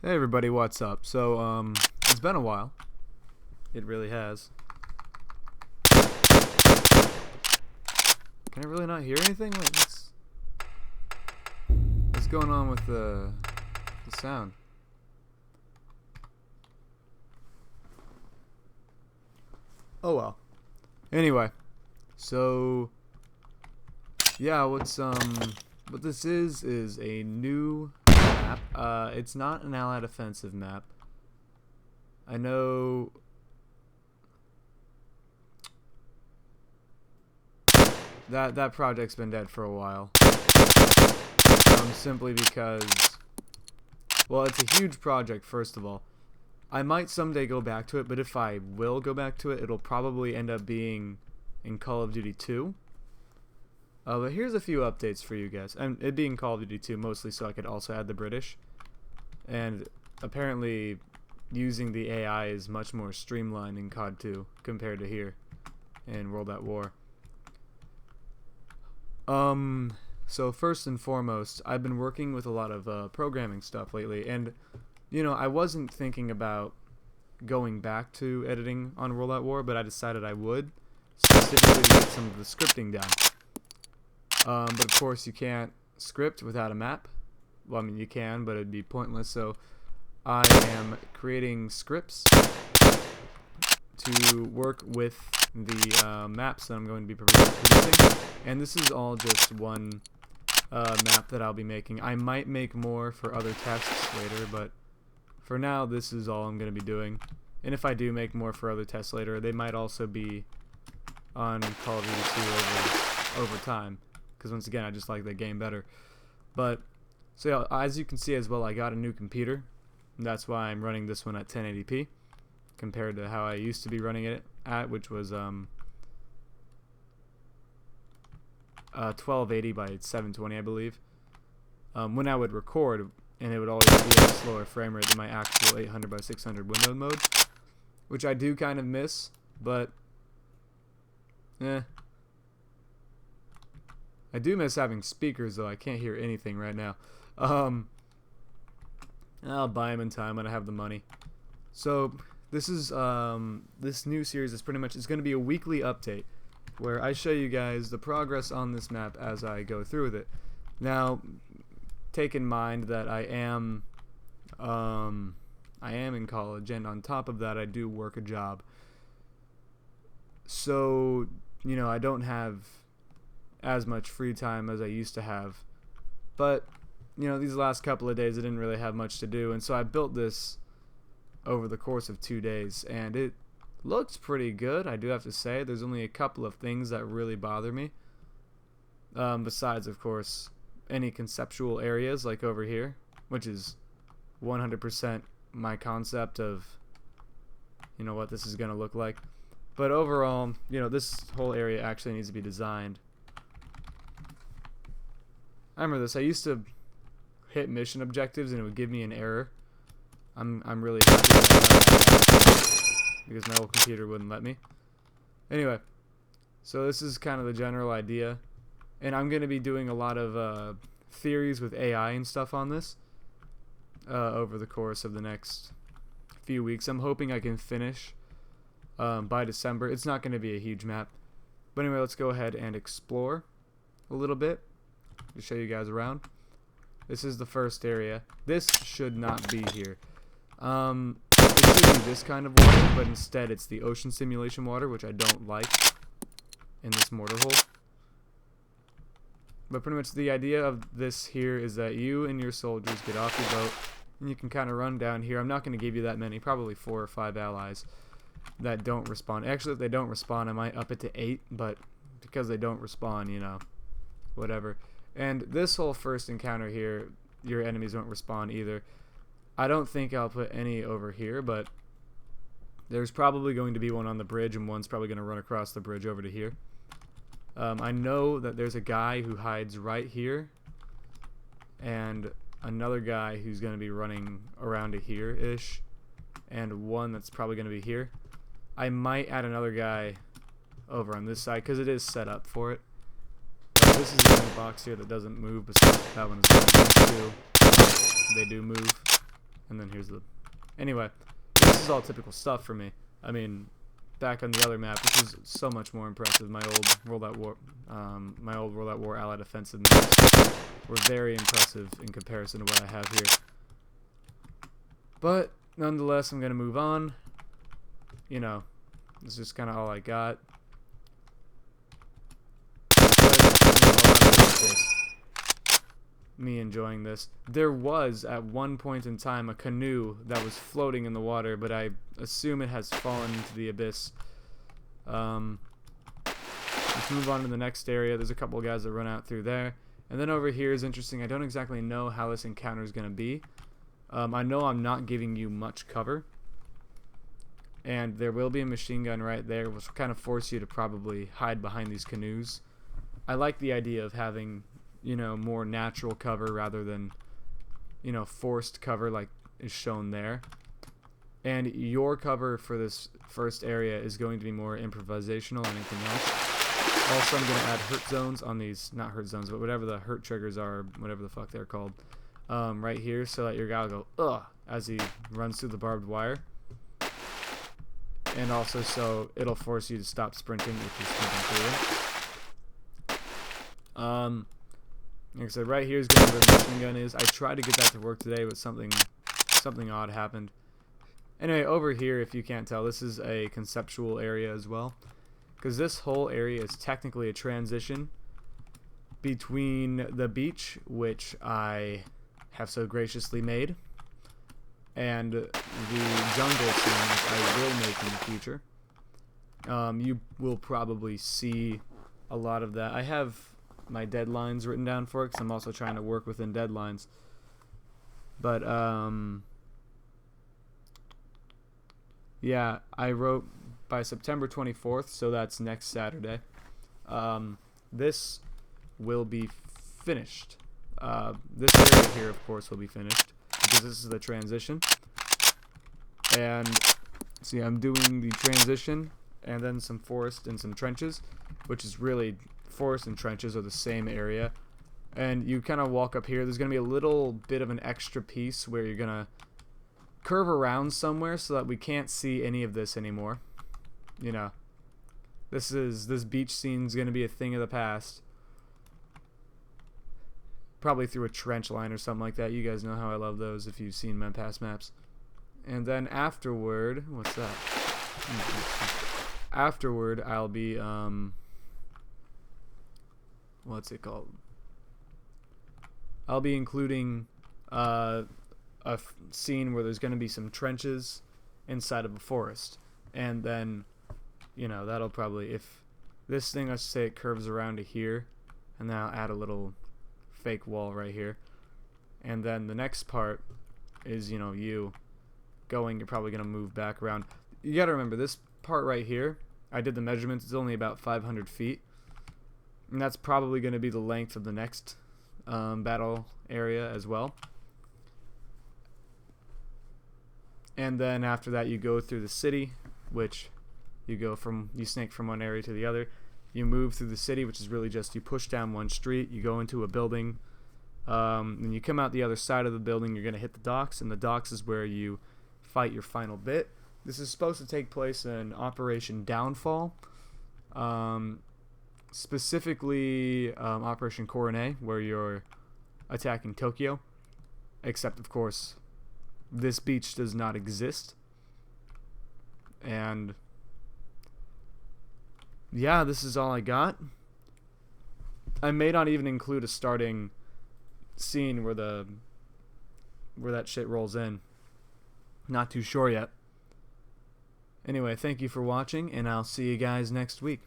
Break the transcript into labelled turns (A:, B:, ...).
A: Hey everybody, what's up? So, it's been a while. It really has. Can I really not hear anything? What's going on with the sound? Oh well. Anyway, so yeah, what this is a new map. It's not an allied offensive map. I know that project's been dead for a while. Simply because, well, it's a huge project, first of all. I might someday go back to it, but if I will go back to it, it'll probably end up being in Call of Duty 2. But here's a few updates for you guys. And it being Call of Duty 2 mostly so I could also add the British. And apparently using the AI is much more streamlined in COD 2 compared to here in World at War. So first and foremost, I've been working with a lot of programming stuff lately, and you know, I wasn't thinking about going back to editing on World at War, but I decided I would, specifically to get some of the scripting down. But of course you can't script without a map. Well, I mean you can, but it'd be pointless, so I am creating scripts to work with the maps that I'm going to be producing, and this is all just one map that I'll be making. I might make more for other tests later, but for now this is all I'm going to be doing. And if I do make more for other tests later, they might also be on Call of Duty 2 over time, because once again I just like the game better. But so yeah, as you can see as well, I got a new computer, and that's why I'm running this one at 1080p compared to how I used to be running it at, which was 1280 by 720, I believe. When I would record, and it would always be at a slower frame rate than my actual 800 by 600 windowed mode, which I do kind of miss, but I do miss having speakers, though. I can't hear anything right now. I'll buy them in time when I have the money. So this is this new series is pretty much, it's going to be a weekly update where I show you guys the progress on this map as I go through with it. Now, take in mind that I am in college, and on top of that I do work a job. So, you know, I don't have as much free time as I used to have. But, you know, these last couple of days I didn't really have much to do, and so I built this over the course of 2 days, and it looks pretty good, I do have to say. There's only a couple of things that really bother me, besides, of course, any conceptual areas like over here, which is 100% my concept of, you know, what this is going to look like. But overall, you know, this whole area actually needs to be designed. I remember this. I used to hit mission objectives and it would give me an error. I'm really happy that because my old computer wouldn't let me. Anyway, so this is kind of the general idea, and I'm going to be doing a lot of theories with AI and stuff on this over the course of the next few weeks. I'm hoping I can finish by December. It's not going to be a huge map, but anyway, let's go ahead and explore a little bit to show you guys around. This is the first area. This should not be here. It should be this kind of water, but instead it's the ocean simulation water, which I don't like in this mortar hole. But pretty much the idea of this here is that you and your soldiers get off your boat, and you can kind of run down here. I'm not going to give you that many, probably 4 or 5 allies that don't respawn. Actually, if they don't respawn, I might up it to 8, but because they don't respawn, you know, whatever. And this whole first encounter here, your enemies won't respawn either. I don't think I'll put any over here, but there's probably going to be one on the bridge, and one's probably going to run across the bridge over to here. I know that there's a guy who hides right here, and another guy who's going to be running around to here-ish, and one that's probably going to be here. I might add another guy over on this side, because it is set up for it. But this is the only box here that doesn't move, besides that one is going to. They do move. and then here's the... Anyway, this is all typical stuff for me. I mean, back on the other map, this is so much more impressive. My old World at War Allied offensive maps were very impressive in comparison to what I have here. But nonetheless, I'm gonna move on. You know, this is just kind of all I got. Me enjoying this. There was at one point in time a canoe that was floating in the water, but I assume it has fallen into the abyss. Let's move on to the next area. There's a couple of guys that run out through there, and then over here is interesting. I don't exactly know how this encounter is going to be. I know I'm not giving you much cover, and there will be a machine gun right there, which will kind of force you to probably hide behind these canoes. I like the idea of having, you know, more natural cover rather than, you know, forced cover like is shown there. And your cover for this first area is going to be more improvisational than anything else. Also, I'm going to add hurt zones on these, not hurt zones, but whatever the hurt triggers are, whatever the fuck they're called, right here, so that your guy will go, ugh, as he runs through the barbed wire. And also so it'll force you to stop sprinting if you're sprinting through it. Like I said, right here is going where the machine gun is. I tried to get that to work today, but something odd happened. Anyway, over here, if you can't tell, this is a conceptual area as well, because this whole area is technically a transition between the beach, which I have so graciously made, and the jungle scene, which I will make in the future. You will probably see a lot of that. I have my deadlines written down for it, because I'm also trying to work within deadlines. But, yeah, I wrote by September 24th, so that's next Saturday. This will be finished. This area here, of course, will be finished, because this is the transition. And, see, I'm doing the transition, and then some forest and some trenches, which is really... forest and trenches are the same area, and you kind of walk up here. There's going to be a little bit of an extra piece where you're going to curve around somewhere so that we can't see any of this anymore. You know, this beach scene is going to be a thing of the past, probably through a trench line or something like that. You guys know how I love those if you've seen my past maps. And then afterward, what's that? Afterward, I'll be what's it called? I'll be including a scene where there's going to be some trenches inside of a forest. And then, you know, that'll probably, if this thing, let's say it curves around to here, and then I'll add a little fake wall right here. And then the next part is, you know, you going, you're probably going to move back around. You got to remember, this part right here, I did the measurements, it's only about 500 feet. And that's probably going to be the length of the next battle area as well. And then after that, you go through the city, which you snake from one area to the other. You move through the city, which is really just you push down one street, you go into a building, and you come out the other side of the building. You're going to hit the docks, and the docks is where you fight your final bit. This is supposed to take place in Operation Downfall. Specifically Operation Coronet, where you're attacking Tokyo, except of course this beach does not exist. And yeah, this is all I got. I may not even include a starting scene where that shit rolls in. Not too sure yet. Anyway, thank you for watching, and I'll see you guys next week.